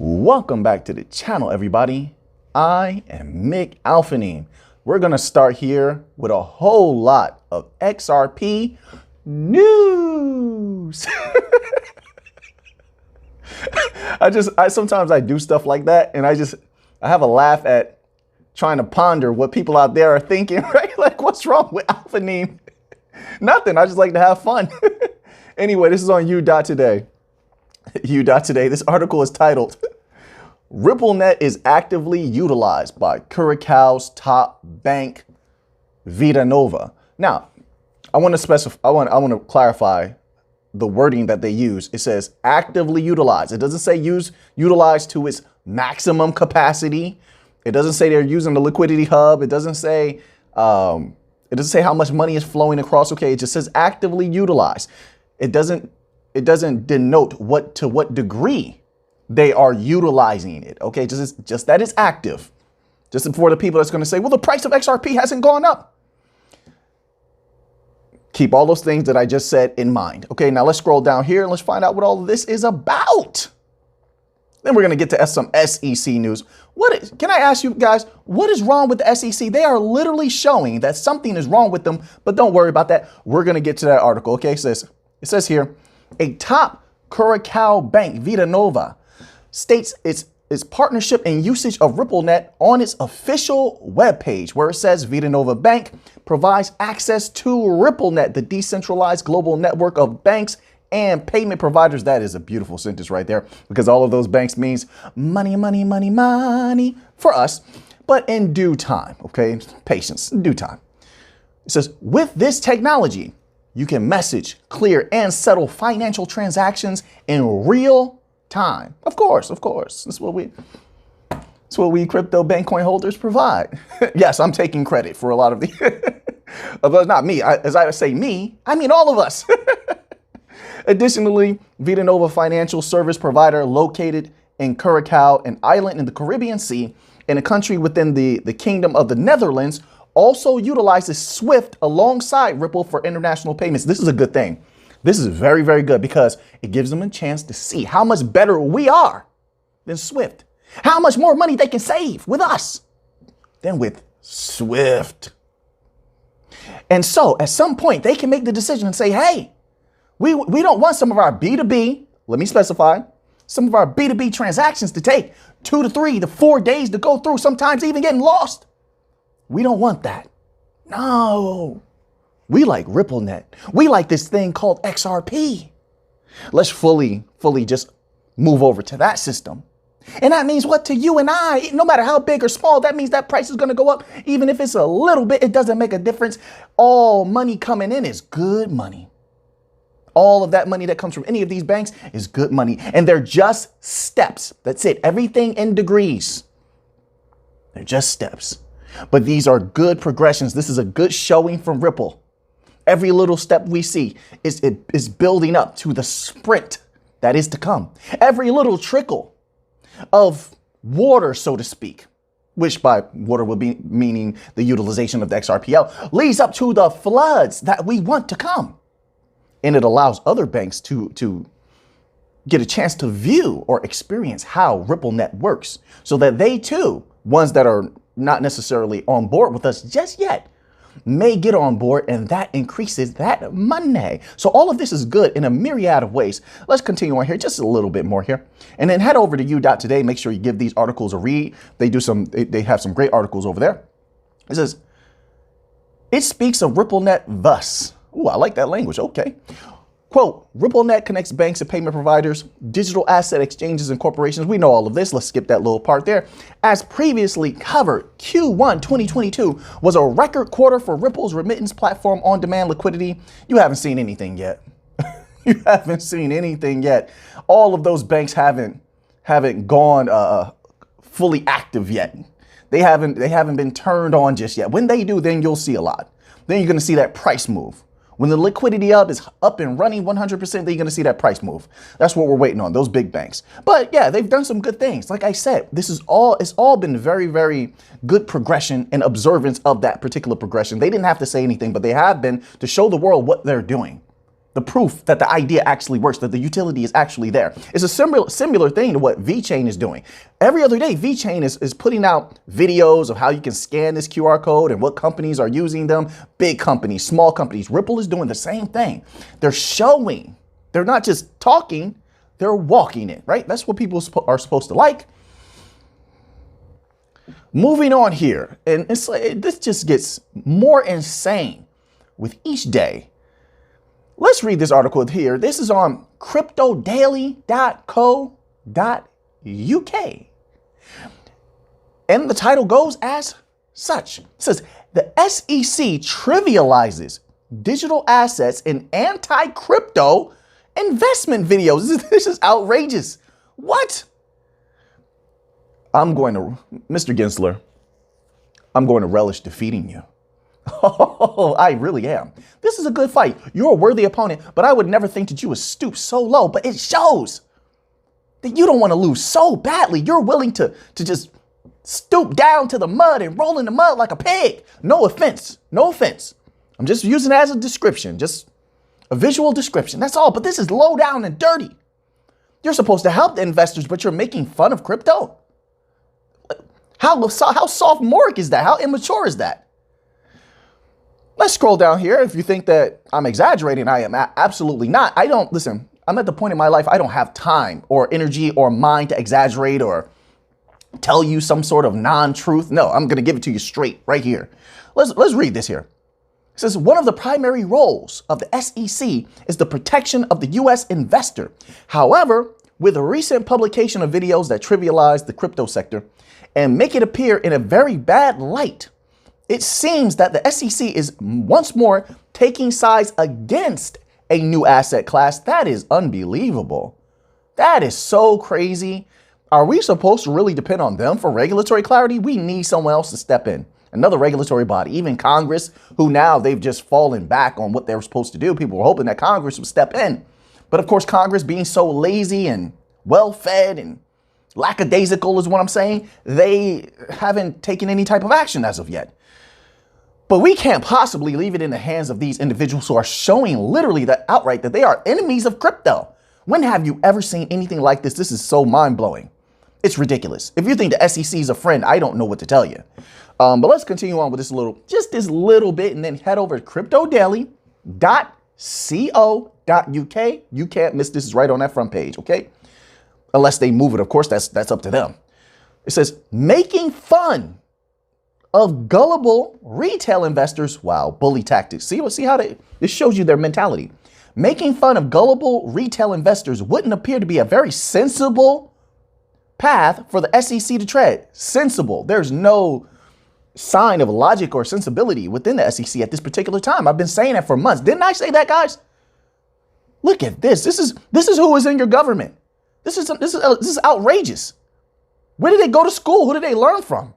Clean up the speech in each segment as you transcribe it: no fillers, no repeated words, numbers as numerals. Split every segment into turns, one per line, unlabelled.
Welcome back to the channel, everybody. I am Mick Alphanine. We're going to start here with a whole lot of XRP news. Sometimes I do stuff like that, and I have a laugh at trying to ponder what people out there are thinking, right? Like, what's wrong with Alphanine? Nothing. I just like to have fun. Anyway, this is on U.Today. U.Today. This article is titled, RippleNet is actively utilized by Curaçao's top bank, Vechain. Now, I want to clarify the wording that they use. It says actively utilized. It doesn't say utilized to its maximum capacity. It doesn't say they're using the liquidity hub. It doesn't say how much money is flowing across. Okay, it just says actively utilized. It doesn't denote to what degree they are utilizing it. Okay, just that it's active. Just for the people that's going to say, well, the price of XRP hasn't gone up. Keep all those things that I just said in mind. Okay, now let's scroll down here and let's find out what all of this is about. Then we're going to get to some SEC news. Can I ask you guys, what is wrong with the SEC? They are literally showing that something is wrong with them, but don't worry about that. We're going to get to that article. Okay, it says here, a top Curaçao bank, Vechain, states its partnership and usage of RippleNet on its official webpage, where it says Vechain Bank provides access to RippleNet, the decentralized global network of banks and payment providers. That is a beautiful sentence right there, because all of those banks means money, money, money, money for us, but in due time. Okay, patience, in due time. It says, with this technology, you can message, clear, and settle financial transactions in real time. Of course. That's what we crypto Bankcoin holders provide. Yes, I'm taking credit for a lot of the, but not me. As I say me, I mean all of us. Additionally, Vechain, financial service provider located in Curaçao, an island in the Caribbean Sea, in a country within the Kingdom of the Netherlands, also utilizes SWIFT alongside Ripple for international payments. This is a good thing. This is very, very good, because it gives them a chance to see how much better we are than SWIFT, how much more money they can save with us than with SWIFT. And so at some point they can make the decision and say, hey, we don't want some of our B2B, let me specify, some of our B2B transactions to take 2 to 3 to 4 days to go through, sometimes even getting lost. We don't want that. No, we like RippleNet. We like this thing called XRP. Let's fully just move over to that system. And that means what to you and I? No matter how big or small, that means that price is going to go up. Even if it's a little bit, it doesn't make a difference. All money coming in is good money. All of that money that comes from any of these banks is good money. And they're just steps. That's it. Everything in degrees. They're just steps. But these are good progressions. This is a good showing from Ripple. Every little step we see is building up to the sprint that is to come. Every little trickle of water, so to speak, which by water will be meaning the utilization of the XRPL, leads up to the floods that we want to come. And it allows other banks to get a chance to view or experience how RippleNet works, so that they too, ones that are not necessarily on board with us just yet, may get on board, and that increases that money. So all of this is good in a myriad of ways. Let's continue on here just a little bit more here, and then head over to U.Today. Make sure you give these articles a read. They have some great articles over there. It says, it speaks of RippleNet thus. Ooh, I like that language. Okay. Quote, RippleNet connects banks and payment providers, digital asset exchanges, and corporations. We know all of this. Let's skip that little part there. As previously covered, Q1 2022 was a record quarter for Ripple's remittance platform on-demand liquidity. You haven't seen anything yet. You haven't seen anything yet. All of those banks haven't gone fully active yet. They haven't been turned on just yet. When they do, then you'll see a lot. Then you're going to see that price move. When the liquidity hub is up and running 100%, then you're going to see that price move. That's what we're waiting on, those big banks. But yeah, they've done some good things. Like I said, it's all been very, very good progression and observance of that particular progression. They didn't have to say anything, but they have been to show the world what they're doing. The proof that the idea actually works, that the utility is actually there. It's a similar thing to what Vechain is doing. Every other day, Vechain is putting out videos of how you can scan this QR code and what companies are using them. Big companies, small companies. Ripple is doing the same thing. They're showing. They're not just talking, they're walking it, right? That's what people are supposed to like. Moving on here, and it's like, this just gets more insane with each day. Let's read this article here. This is on cryptodaily.co.uk. And the title goes as such. It says, the SEC trivializes digital assets in anti-crypto investment videos. This is outrageous. What? Mr. Gensler, I'm going to relish defeating you. Oh, I really am. This is a good fight. You're a worthy opponent, but I would never think that you would stoop so low. But it shows that you don't want to lose so badly. You're willing to just stoop down to the mud and roll in the mud like a pig. No offense. No offense. I'm just using it as a description, just a visual description. That's all. But this is low down and dirty. You're supposed to help the investors, but you're making fun of crypto. How sophomoric is that? How immature is that? Let's scroll down here. If you think that I'm exaggerating, I am absolutely not. Listen, I'm at the point in my life, I don't have time or energy or mind to exaggerate or tell you some sort of non-truth. No, I'm going to give it to you straight right here. Let's read this here. It says, one of the primary roles of the SEC is the protection of the U.S. investor. However, with a recent publication of videos that trivialize the crypto sector and make it appear in a very bad light, it seems that the SEC is once more taking sides against a new asset class. That is unbelievable. That is so crazy. Are we supposed to really depend on them for regulatory clarity? We need someone else to step in. Another regulatory body, even Congress, who now they've just fallen back on what they were supposed to do. People were hoping that Congress would step in. But of course, Congress being so lazy and well-fed and lackadaisical is what I'm saying, they haven't taken any type of action as of yet. But we can't possibly leave it in the hands of these individuals who are showing literally that outright that they are enemies of crypto. When have you ever seen anything like this? This is so mind-blowing. It's ridiculous. If you think the SEC is a friend, I don't know what to tell you. But let's continue on with this this little bit, and then head over to cryptodaily.co.uk. You can't miss this. Is right on that front page, okay? Unless they move it, of course, that's up to them. It says, making fun of gullible retail investors. Wow, bully tactics. See how this shows you their mentality. Making fun of gullible retail investors wouldn't appear to be a very sensible path for the SEC to tread. Sensible. There's no sign of logic or sensibility within the SEC at this particular time. I've been saying that for months. Didn't I say that, guys? Look at this. This is who is in your government. This is outrageous. Where did they go to school? Who did they learn from?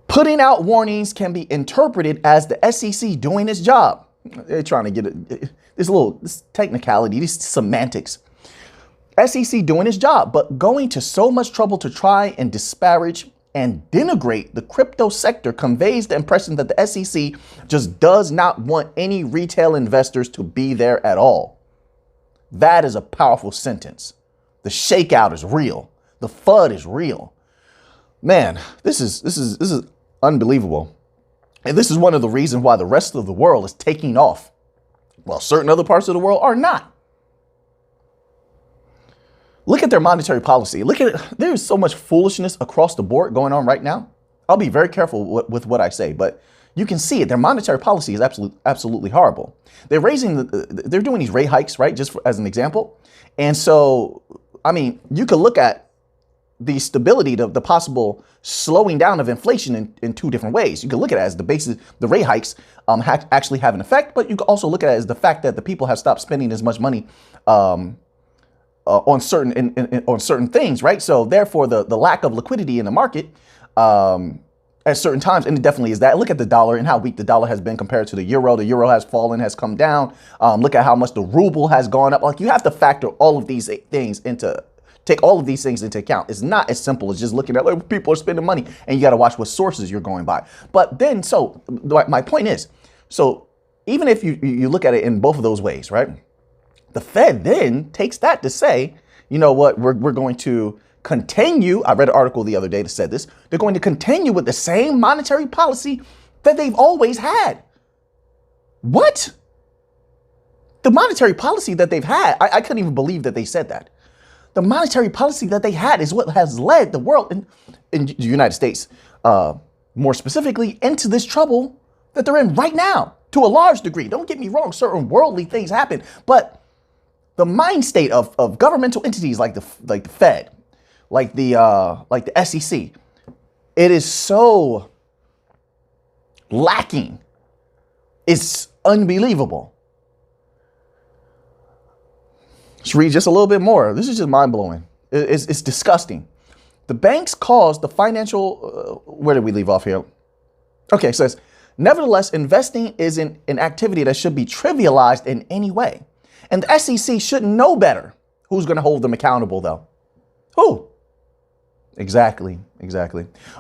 Putting out warnings can be interpreted as the SEC doing its job. They're trying to get this technicality, these semantics. SEC doing its job, but going to so much trouble to try and disparage and denigrate the crypto sector conveys the impression that the SEC just does not want any retail investors to be there at all. That is a powerful sentence. The shakeout is real. The FUD is real. Man, this is unbelievable. And this is one of the reasons why the rest of the world is taking off, while certain other parts of the world are not. Look at their monetary policy. Look at it. There's so much foolishness across the board going on right now. I'll be very careful with what I say, but you can see it. Their monetary policy is absolutely horrible. They're doing these rate hikes, right? Just as an example. And so, I mean, you could look at the stability, the possible slowing down of inflation in two different ways. You can look at it as the rate hikes actually have an effect, but you can also look at it as the fact that the people have stopped spending as much money on certain things, right? So therefore, the lack of liquidity in the market at certain times, and it definitely is that. Look at the dollar and how weak the dollar has been compared to the euro. The euro has fallen, has come down. Look at how much the ruble has gone up. Like, you have to factor all of these things take all of these things into account. It's not as simple as just looking at like people are spending money, and you got to watch what sources you're going by. But then, so my point is, so even if you look at it in both of those ways, right? The Fed then takes that to say, you know what, we're going to continue. I read an article the other day that said this. They're going to continue with the same monetary policy that they've always had. What? The monetary policy that they've had, I couldn't even believe that they said that. The monetary policy that they had is what has led the world in the United States, more specifically, into this trouble that they're in right now, to a large degree. Don't get me wrong, certain worldly things happen, but the mind state of governmental entities like the Fed, like the SEC, it is so lacking. It's unbelievable. Let's read just a little bit more. This is just mind-blowing. It's disgusting. The banks caused the financial, where did we leave off here? Okay, it says, nevertheless, investing isn't an activity that should be trivialized in any way. And the SEC should know better. Who's going to hold them accountable, though? Who? Exactly.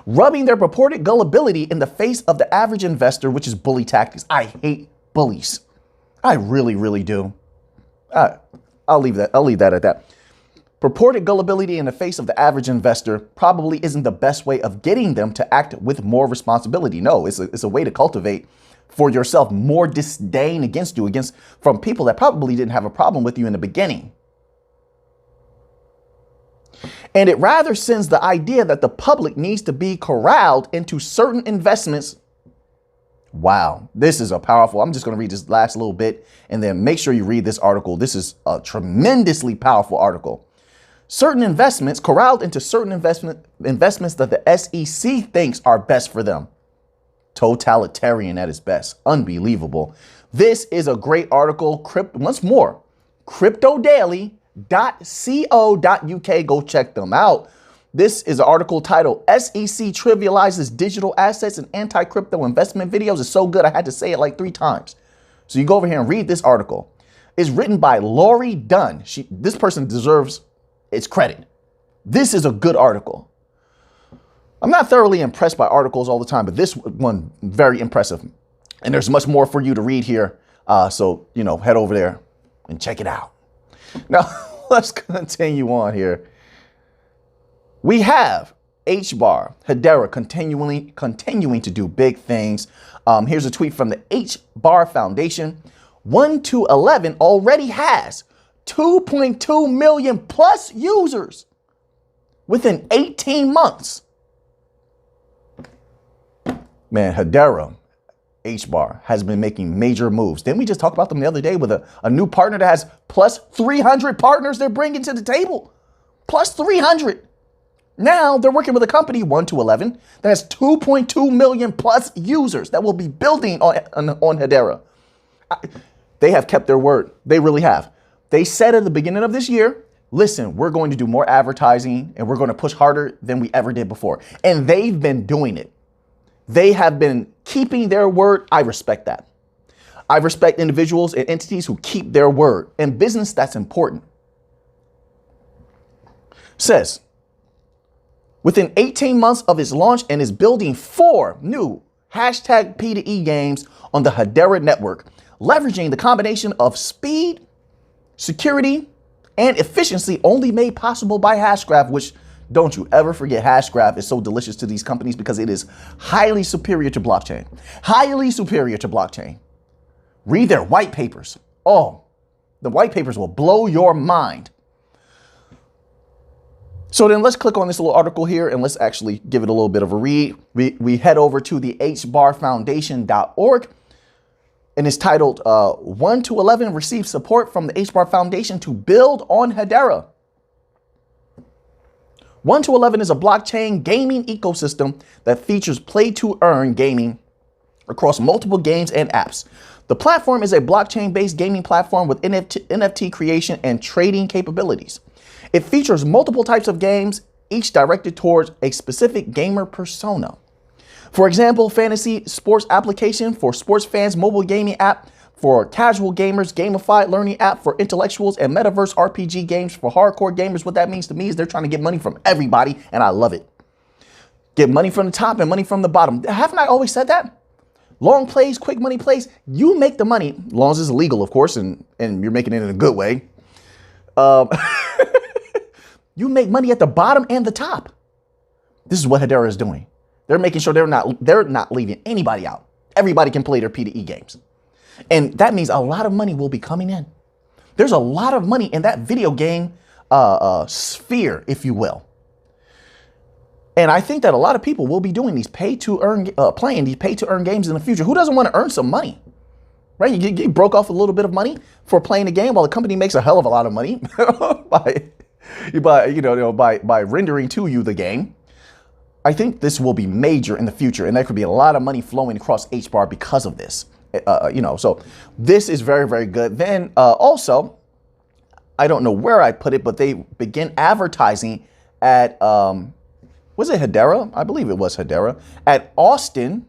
Rubbing their purported gullibility in the face of the average investor, which is bully tactics. I hate bullies. I really, really do. I'll leave that at that. Purported gullibility in the face of the average investor probably isn't the best way of getting them to act with more responsibility. No, it's a way to cultivate for yourself more disdain against you, from people that probably didn't have a problem with you in the beginning. And it rather sends the idea that the public needs to be corralled into certain investments. Wow, this is a powerful. I'm just going to read this last little bit and then make sure you read this article. This is a tremendously powerful article. Certain investments corralled into certain investments that the SEC thinks are best for them. Totalitarian at its best. Unbelievable. This is a great article. Once more, cryptodaily.co.uk. Go check them out. This is an article titled SEC Trivializes Digital Assets and Anti-Crypto Investment Videos. It's so good I had to say it like 3 times. So you go over here and read this article. It's written by Lori Dunn. This person deserves its credit. This is a good article. I'm not thoroughly impressed by articles all the time, but this one, very impressive. And there's much more for you to read here. So, head over there and check it out. Now, let's continue on here. We have HBAR, Hedera, continuing to do big things. Here's a tweet from the HBAR Foundation. 1-11 already has 2.2 million plus users within 18 months. Man, Hedera, HBAR, has been making major moves. Didn't we just talk about them the other day with a new partner that has plus 300 partners they're bringing to the table? Plus 300. Now they're working with a company, 1-11, that has 2.2 million plus users that will be building on Hedera. They have kept their word. They really have. They said at the beginning of this year, listen, we're going to do more advertising and we're going to push harder than we ever did before. And they've been doing it. They have been keeping their word. I respect that. I respect individuals and entities who keep their word. In business, that's important. Says, within 18 months of its launch and is building 4 new hashtag P2E games on the Hedera network, leveraging the combination of speed, security, and efficiency only made possible by Hashgraph, which don't you ever forget, Hashgraph is so delicious to these companies because it is highly superior to blockchain. Highly superior to blockchain. Read their white papers. Oh, the white papers will blow your mind. So then let's click on this little article here and let's actually give it a little bit of a read. We head over to the hbarfoundation.org and it's titled 1-11 receives support from the HBAR Foundation to build on Hedera. 1-11 is a blockchain gaming ecosystem that features play-to-earn gaming across multiple games and apps. The platform is a blockchain-based gaming platform with NFT creation and trading capabilities. It features multiple types of games, each directed towards a specific gamer persona. For example, fantasy sports application for sports fans, mobile gaming app for casual gamers, gamified learning app for intellectuals, and metaverse RPG games for hardcore gamers. What that means to me is they're trying to get money from everybody, and I love it. Get money from the top and money from the bottom. Haven't I always said that? Long plays, quick money plays, you make the money, as long as it's legal, of course, and you're making it in a good way. You make money at the bottom and the top. This is what Hedera is doing. They're making sure they're not leaving anybody out. Everybody can play their P2E games. And that means a lot of money will be coming in. There's a lot of money in that video game sphere, if you will. And I think that a lot of people will be doing these playing these pay to earn games in the future. Who doesn't want to earn some money? Right? You broke off a little bit of money for playing a game while the company makes a hell of a lot of money by rendering to you the game. I think this will be major in the future, and there could be a lot of money flowing across HBAR because of this. So this is very, very good. Then also, I don't know where I put it, but they begin advertising at, was it Hedera? I believe it was Hedera, at Austin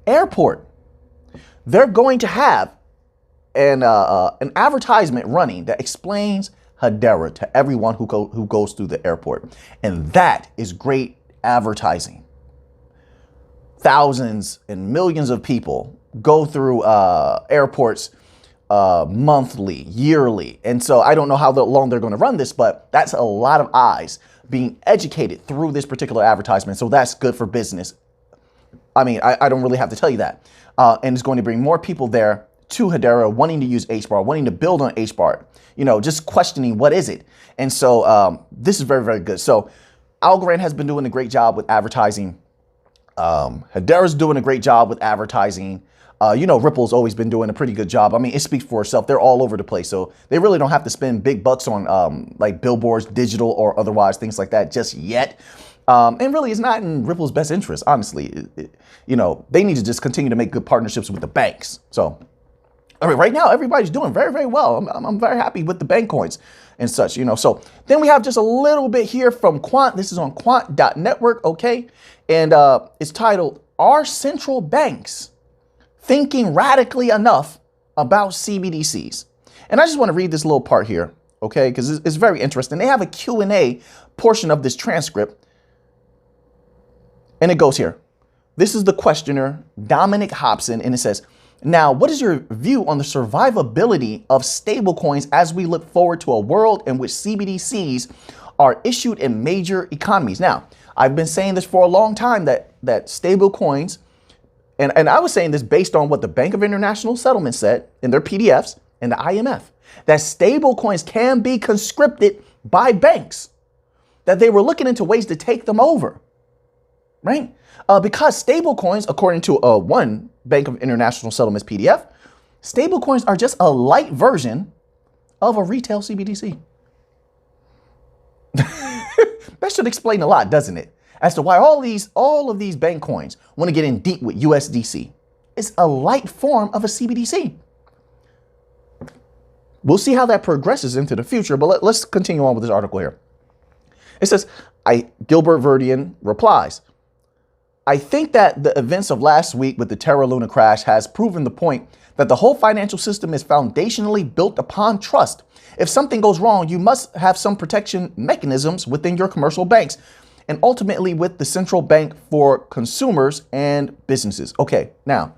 Airport. They're going to have an advertisement running that explains Hedera to everyone who goes through the airport. And that is great advertising. Thousands and millions of people go through airports monthly, yearly. And so I don't know how long they're going to run this, but that's a lot of eyes being educated through this particular advertisement. So that's good for business. I mean, I don't really have to tell you that. And it's going to bring more people there to Hedera, wanting to use HBAR, wanting to build on HBAR, just questioning what is it. And so this is very, very good. So Algorand has been doing a great job with advertising. Hedera's doing a great job with advertising. Ripple's always been doing a pretty good job. I mean, it speaks for itself. They're all over the place. So they really don't have to spend big bucks on like billboards, digital or otherwise, things like that just yet. And really, it's not in Ripple's best interest, honestly. They need to just continue to make good partnerships with the banks. So, I mean, right now, everybody's doing very, very well. I'm very happy with the bank coins and such, So then we have just a little bit here from Quant. This is on quant.network, okay? And it's titled, Are Central Banks Thinking Radically Enough About CBDCs? And I just want to read this little part here, okay? Because it's very interesting. They have a Q&A portion of this transcript. And it goes here. This is the questioner, Dominic Hobson, and it says, now, what is your view on the survivability of stablecoins as we look forward to a world in which CBDCs are issued in major economies? Now, I've been saying this for a long time that stablecoins, and I was saying this based on what the Bank of International Settlement said in their PDFs and the IMF, that stablecoins can be conscripted by banks, that they were looking into ways to take them over. Right? Because stablecoins, according to one Bank of International Settlements PDF, stablecoins are just a light version of a retail CBDC. That should explain a lot, doesn't it? As to why all of these bank coins want to get in deep with USDC. It's a light form of a CBDC. We'll see how that progresses into the future, but let's continue on with this article here. It says, Gilbert Verdian replies, I think that the events of last week with the Terra Luna crash has proven the point that the whole financial system is foundationally built upon trust. If something goes wrong, you must have some protection mechanisms within your commercial banks and ultimately with the central bank for consumers and businesses. Okay, now,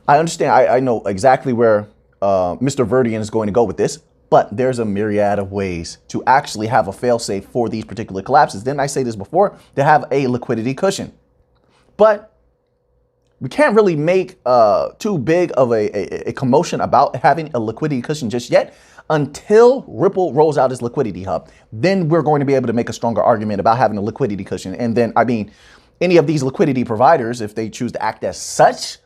I understand. I know exactly where Mr. Verdian is going to go with this, but there's a myriad of ways to actually have a fail-safe for these particular collapses. Didn't I say this before? To have a liquidity cushion. But we can't really make too big of a commotion about having a liquidity cushion just yet until Ripple rolls out its liquidity hub. Then we're going to be able to make a stronger argument about having a liquidity cushion. And then, I mean, any of these liquidity providers, if they choose to act as such,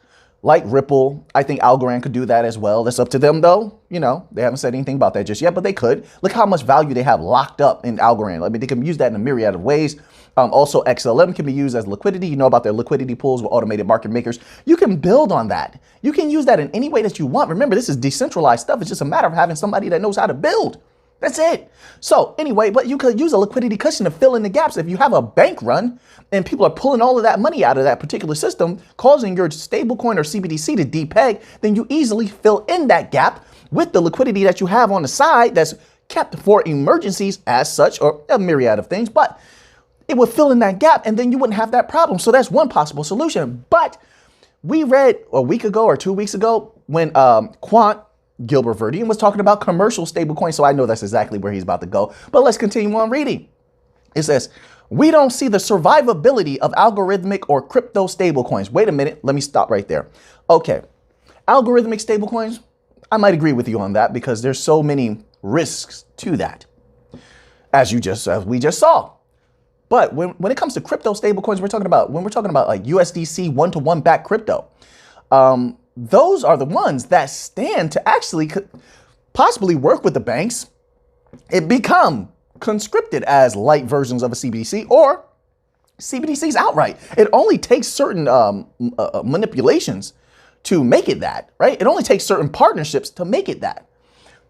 like Ripple, I think Algorand could do that as well. That's up to them, though. They haven't said anything about that just yet, but they could. Look how much value they have locked up in Algorand. I mean, they can use that in a myriad of ways. Also, XLM can be used as liquidity. You know about their liquidity pools with automated market makers. You can build on that. You can use that in any way that you want. Remember, this is decentralized stuff. It's just a matter of having somebody that knows how to build. That's it. So anyway, but you could use a liquidity cushion to fill in the gaps. If you have a bank run and people are pulling all of that money out of that particular system, causing your stablecoin or CBDC to depeg, then you easily fill in that gap with the liquidity that you have on the side that's kept for emergencies as such, or a myriad of things. But it would fill in that gap and then you wouldn't have that problem. So that's one possible solution. But we read a week ago or 2 weeks ago when Quant, Gilbert Verdian, was talking about commercial stablecoins. So I know that's exactly where he's about to go. But let's continue on reading. It says, we don't see the survivability of algorithmic or crypto stablecoins. Wait a minute. Let me stop right there. Okay. Algorithmic stablecoins, I might agree with you on that because there's so many risks to that, as we just saw. But when it comes to crypto stablecoins, when we're talking about like USDC one-to-one backed crypto, those are the ones that stand to actually possibly work with the banks and become conscripted as light versions of a CBDC or CBDCs outright. It only takes certain manipulations to make it that, right? It only takes certain partnerships to make it that.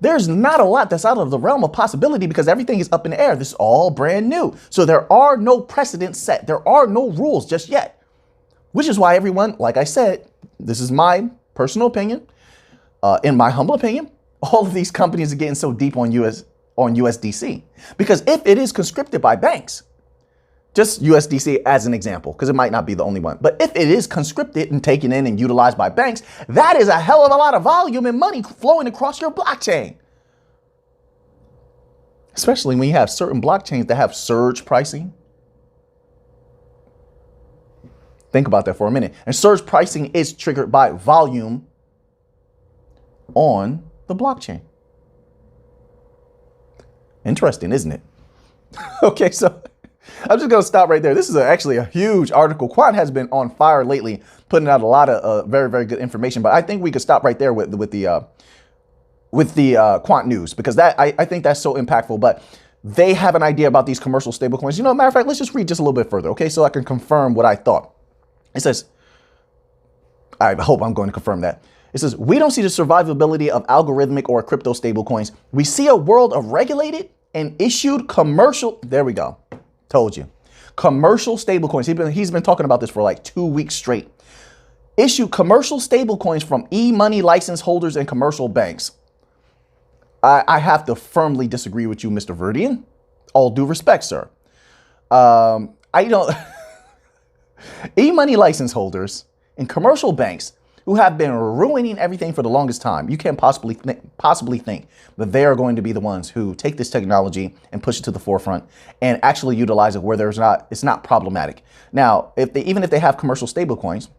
There's not a lot that's out of the realm of possibility because everything is up in the air. This is all brand new. So there are no precedents set. There are no rules just yet, which is why everyone, like I said, this is my personal opinion. In my humble opinion, all of these companies are getting so deep on USDC because if it is conscripted by banks, just USDC as an example, because it might not be the only one. But if it is conscripted and taken in and utilized by banks, that is a hell of a lot of volume and money flowing across your blockchain. Especially when you have certain blockchains that have surge pricing. Think about that for a minute. And surge pricing is triggered by volume on the blockchain. Interesting, isn't it? Okay, so I'm just going to stop right there. This is actually a huge article. Quant has been on fire lately, putting out a lot of very, very good information. But I think we could stop right there with the Quant news because I think that's so impactful. But they have an idea about these commercial stablecoins. Matter of fact, let's just read just a little bit further, okay? So I can confirm what I thought. It says, I hope I'm going to confirm that. It says, we don't see the survivability of algorithmic or crypto stablecoins. We see a world of regulated and issued commercial. There we go. Told you. Commercial stablecoins. He's been talking about this for like 2 weeks straight. Issue commercial stablecoins from e-money license holders and commercial banks. I have to firmly disagree with you, Mr. Verdian. All due respect, sir. E-money license holders and commercial banks who have been ruining everything for the longest time. You can't possibly think that they are going to be the ones who take this technology and push it to the forefront and actually utilize it where it's not problematic. Now, even if they have commercial stablecoins,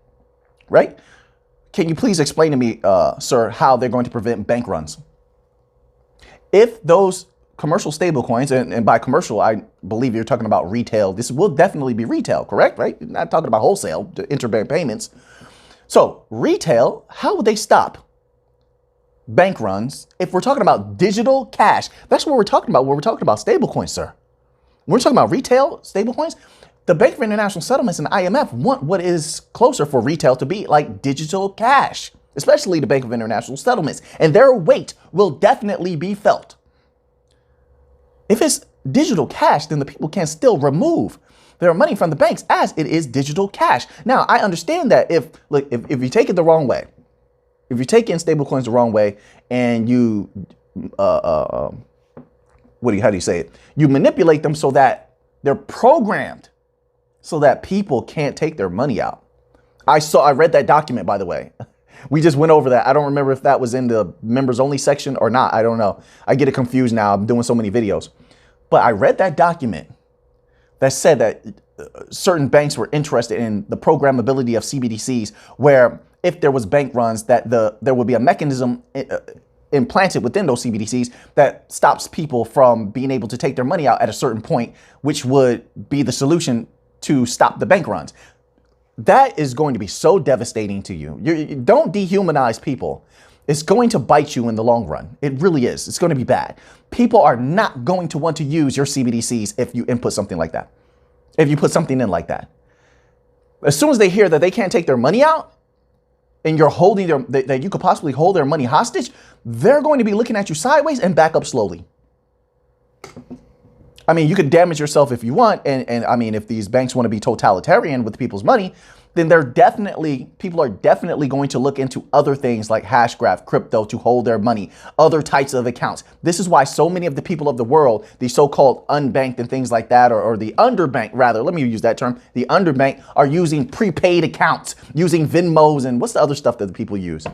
right? Can you please explain to me, sir, how they're going to prevent bank runs? If those commercial stablecoins, and by commercial, I believe you're talking about retail. This will definitely be retail, correct? Right? You're not talking about wholesale, interbank payments. So retail, how would they stop bank runs if we're talking about digital cash? That's what we're talking about when we're talking about stablecoins, sir. When we're talking about retail stablecoins, the Bank for International Settlements and the IMF want what is closer for retail to be like digital cash, especially the Bank of International Settlements, and their weight will definitely be felt. If it's digital cash, then the people can still remove their money from the banks as it is digital cash. Now, I understand that if you take it the wrong way, if you take in stablecoins the wrong way and you, how do you say it? You manipulate them so that they're programmed so that people can't take their money out. I read that document, by the way. We just went over that. I don't remember if that was in the members only section or not. I don't know. I get it confused now. I'm doing so many videos. But I read that document that said that certain banks were interested in the programmability of CBDCs, where if there was bank runs, that there would be a mechanism implanted within those CBDCs that stops people from being able to take their money out at a certain point, which would be the solution to stop the bank runs. That is going to be so devastating to you. You don't dehumanize people. It's going to bite you in the long run. It really is. It's going to be bad. People are not going to want to use your CBDCs if you input something like that. If you put something in like that. As soon as they hear that they can't take their money out and you're holding that you could possibly hold their money hostage, they're going to be looking at you sideways and back up slowly. I mean, you could damage yourself if you want. And I mean, if these banks want to be totalitarian with people's money, then people are definitely going to look into other things like Hashgraph, crypto to hold their money, other types of accounts. This is why so many of the people of the world, the so-called unbanked and things like that, or the underbanked rather, let me use that term, the underbanked are using prepaid accounts, using Venmos and what's the other stuff that the people use?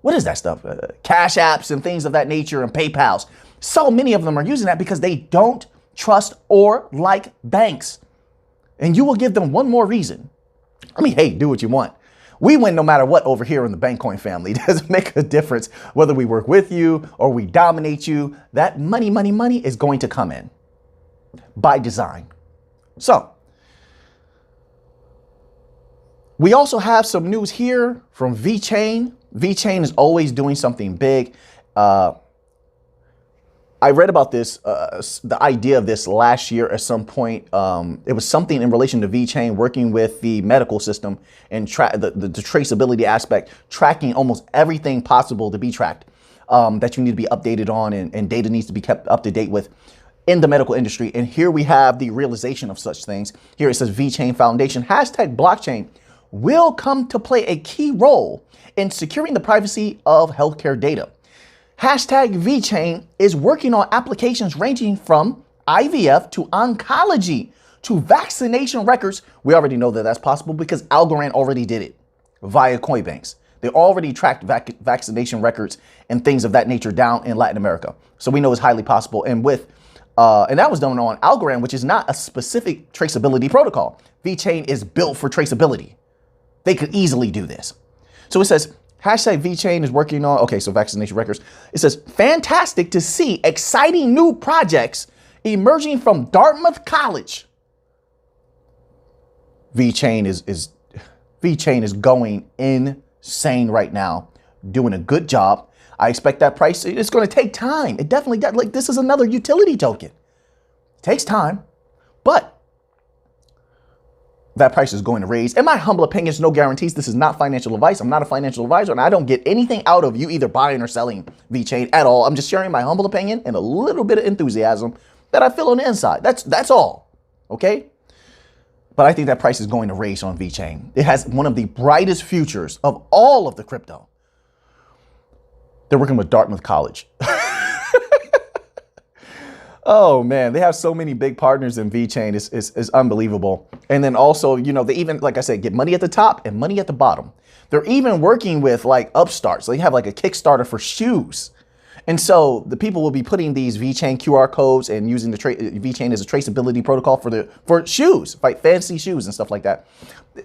What is that stuff? Cash apps and things of that nature and PayPals. So many of them are using that because they don't trust or like banks. And you will give them one more reason. I mean, hey, do what you want. We win no matter what over here in the Vechain family. It doesn't make a difference whether we work with you or we dominate you. That money is going to come in by design. So we also have some news here from Vechain. Vechain is always doing something big. I read about this, the idea of this last year at some point. It was something in relation to Vechain working with the medical system and the traceability aspect, tracking almost everything possible to be tracked that you need to be updated on and data needs to be kept up to date with in the medical industry. And here we have the realization of such things. Here it says Vechain Foundation, #blockchain will come to play a key role in securing the privacy of healthcare data. #Vechain is working on applications ranging from IVF to oncology to vaccination records. We already know that that's possible because Algorand already did it via Coinbanks. They already tracked vaccination records and things of that nature down in Latin America. So we know it's highly possible. And and that was done on Algorand, which is not a specific traceability protocol. Vechain is built for traceability. They could easily do this. So it says, #Vechain is working on, okay, so vaccination records. It says, fantastic to see exciting new projects emerging from Dartmouth College. Vechain is going insane right now, doing a good job. I expect that price, it's going to take time. It definitely does. Like, this is another utility token. It takes time, but that price is going to raise. In my humble opinion, there's no guarantees. This is not financial advice. I'm not a financial advisor, and I don't get anything out of you either buying or selling Vechain at all. I'm just sharing my humble opinion and a little bit of enthusiasm that I feel on the inside. That's all, okay? But I think that price is going to raise on Vechain. It has one of the brightest futures of all of the crypto. They're working with Dartmouth College. Oh man, they have so many big partners in Vechain. It's unbelievable. And then also, you know, they even, like I said, get money at the top and money at the bottom. They're even working with like upstarts. They have like a Kickstarter for shoes. And so the people will be putting these Vechain QR codes and using the Vechain as a traceability protocol for shoes, like fancy shoes and stuff like that.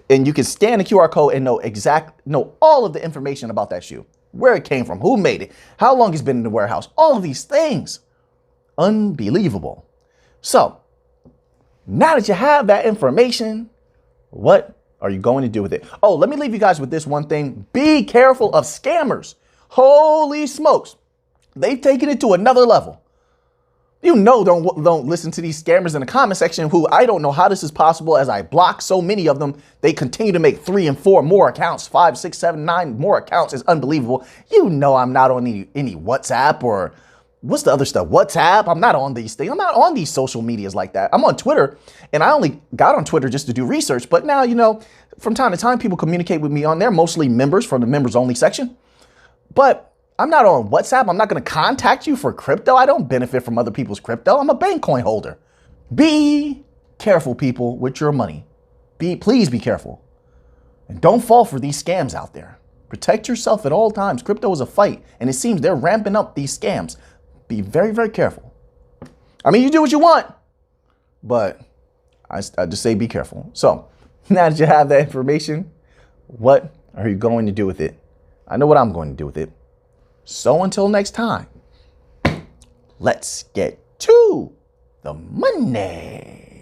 And you can scan the QR code and know all of the information about that shoe, where it came from, who made it, how long it's been in the warehouse, all of these things. Unbelievable. So now that you have that information, what are you going to do with it? Oh, let me leave you guys with this one thing. Be careful of scammers. Holy smokes. They've taken it to another level. You know, don't listen to these scammers in the comment section who I don't know how this is possible as I block so many of them. They continue to make 3 and 4 more accounts, 5, 6, 7, 9 more accounts. It's unbelievable. You know, I'm not on any WhatsApp or what's the other stuff? WhatsApp. I'm not on these things. I'm not on these social medias like that. I'm on Twitter, and I only got on Twitter just to do research. But now, you know, from time to time, people communicate with me on there, mostly members from the members only section. But I'm not on WhatsApp. I'm not going to contact you for crypto. I don't benefit from other people's crypto. I'm a Vechain holder. Be careful, people, with your money. Please be careful. And don't fall for these scams out there. Protect yourself at all times. Crypto is a fight, and it seems they're ramping up these scams. Be very, very careful. I mean, you do what you want, but I just say be careful. So now that you have that information, what are you going to do with it? I know what I'm going to do with it. So until next time, let's get to the money.